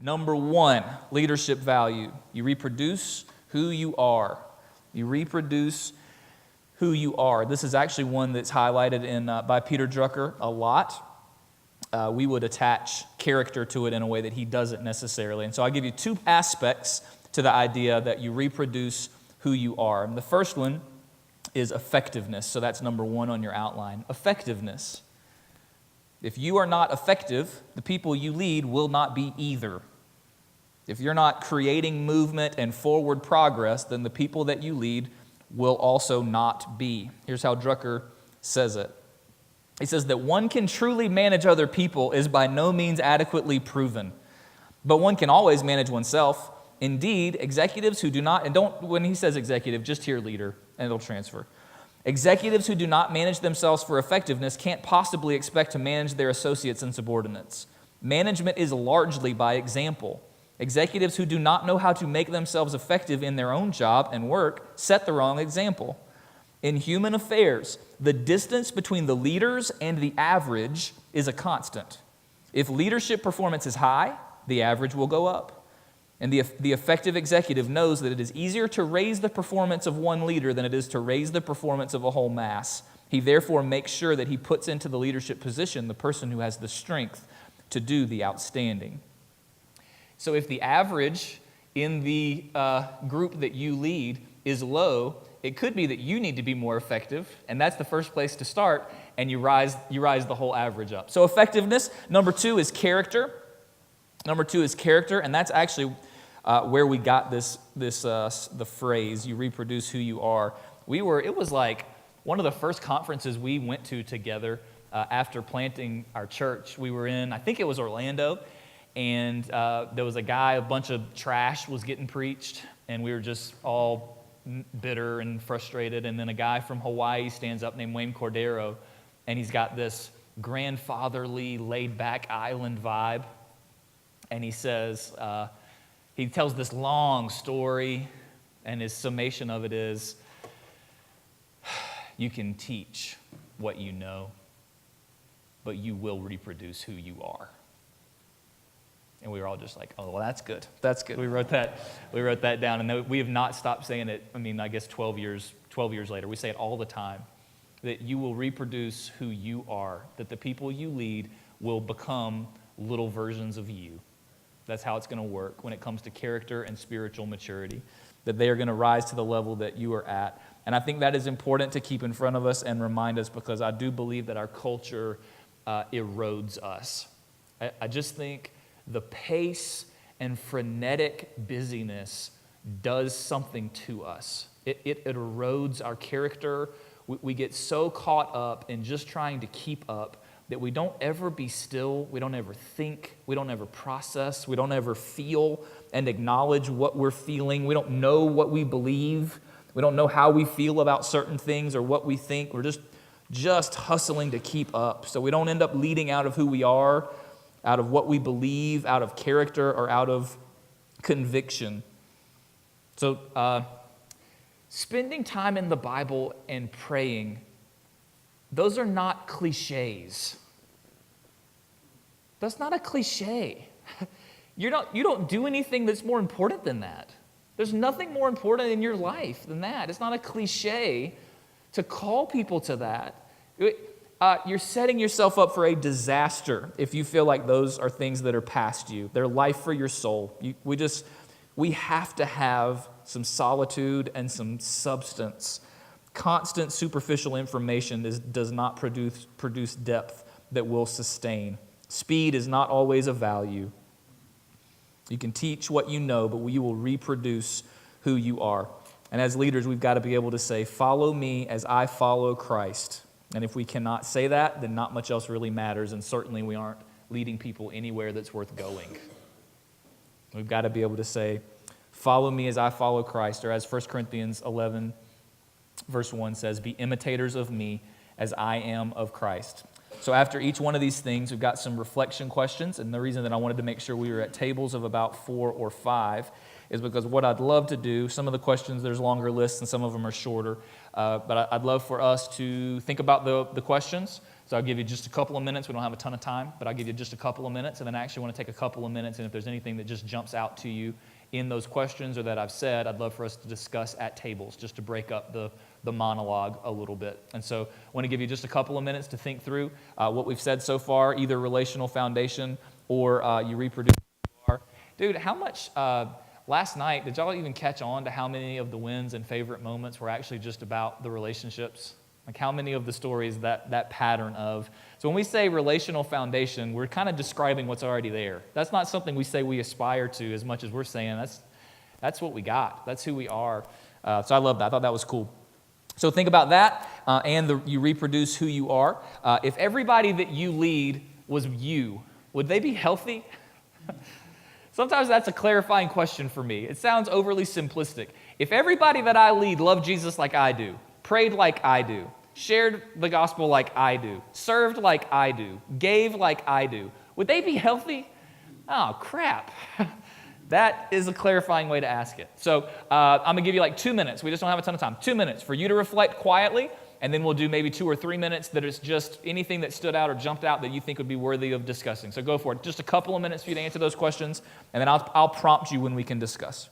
Number one, leadership value. You reproduce who you are. You reproduce who you are. This is actually one that's highlighted in by Peter Drucker a lot. We would attach character to it in a way that he doesn't necessarily. And so I give you two aspects to the idea that you reproduce who you are. And the first one is effectiveness. So that's number one on your outline. Effectiveness. If you are not effective, the people you lead will not be either. If you're not creating movement and forward progress, then the people that you lead will also not be. Here's how Drucker says it. He says that one can truly manage other people is by no means adequately proven, but one can always manage oneself. Indeed, executives who do not, and don't, when he says executive, just hear leader, and it'll transfer. Executives who do not manage themselves for effectiveness can't possibly expect to manage their associates and subordinates. Management is largely by example. Executives who do not know how to make themselves effective in their own job and work set the wrong example. In human affairs, the distance between the leaders and the average is a constant. If leadership performance is high, the average will go up. And the effective executive knows that it is easier to raise the performance of one leader than it is to raise the performance of a whole mass. He therefore makes sure that he puts into the leadership position the person who has the strength to do the outstanding. So if the average in the group that you lead is low, it could be that you need to be more effective, and that's the first place to start, and you rise the whole average up. So effectiveness. Number two is character. And that's actually where we got the phrase, you reproduce who you are. It was like one of the first conferences we went to together after planting our church. We were in, I think it was Orlando, and there was a bunch of trash was getting preached, and we were just all bitter and frustrated, and then a guy from Hawaii stands up named Wayne Cordero, and he's got this grandfatherly, laid-back island vibe. And he says, he tells this long story, and his summation of it is, you can teach what you know, but you will reproduce who you are. And we were all just like, oh, well, that's good. That's good. We wrote that down, and we have not stopped saying it. I guess 12 years later, we say it all the time, that you will reproduce who you are, that the people you lead will become little versions of you. That's how it's going to work when it comes to character and spiritual maturity, that they are going to rise to the level that you are at. And I think that is important to keep in front of us and remind us, because I do believe that our culture erodes us. I just think the pace and frenetic busyness does something to us. It erodes our character. We get so caught up in just trying to keep up that we don't ever be still, we don't ever think, we don't ever process, we don't ever feel and acknowledge what we're feeling. We don't know what we believe. We don't know how we feel about certain things or what we think. We're just hustling to keep up. So we don't end up leading out of who we are, out of what we believe, out of character, or out of conviction. So spending time in the Bible and praying, those are not cliches. That's not a cliche. You don't do anything that's more important than that. There's nothing more important in your life than that. It's not a cliche to call people to that. You're setting yourself up for a disaster if you feel like those are things that are past you. They're life for your soul. We have to have some solitude and some substance. Constant superficial information does not produce depth that will sustain. Speed is not always a value. You can teach what you know, but you will reproduce who you are. And as leaders, we've got to be able to say, follow me as I follow Christ. And if we cannot say that, then not much else really matters, and certainly we aren't leading people anywhere that's worth going. We've got to be able to say, follow me as I follow Christ, or as 1 Corinthians 11 Verse 1 says, be imitators of me as I am of Christ. So after each one of these things, we've got some reflection questions. And the reason that I wanted to make sure we were at tables of about 4 or 5 is because what I'd love to do, some of the questions, there's longer lists and some of them are shorter. But I'd love for us to think about the questions, So I'll give you just a couple of minutes. We don't have a ton of time, but I'll give you just a couple of minutes, and then I actually want to take a couple of minutes, and if there's anything that just jumps out to you in those questions or that I've said, I'd love for us to discuss at tables, just to break up the monologue a little bit. And so I want to give you just a couple of minutes to think through what we've said so far, either relational foundation or you reproduce who you are. Dude, how much, last night, did y'all even catch on to how many of the wins and favorite moments were actually just about the relationships? Like how many of the stories that pattern of. So when we say relational foundation, we're kind of describing what's already there. That's not something we say we aspire to as much as we're saying that's what we got. That's who we are. So I love that. I thought that was cool. So think about that, and you reproduce who you are. If everybody that you lead was you, would they be healthy? Sometimes that's a clarifying question for me. It sounds overly simplistic. If everybody that I lead loved Jesus like I do, prayed like I do, shared the gospel like I do, served like I do, gave like I do, would they be healthy? Oh, crap. That is a clarifying way to ask it. So I'm going to give you like 2 minutes. We just don't have a ton of time. 2 minutes for you to reflect quietly, and then we'll do maybe 2 or 3 minutes that is just anything that stood out or jumped out that you think would be worthy of discussing. So go for it. Just a couple of minutes for you to answer those questions, and then I'll prompt you when we can discuss.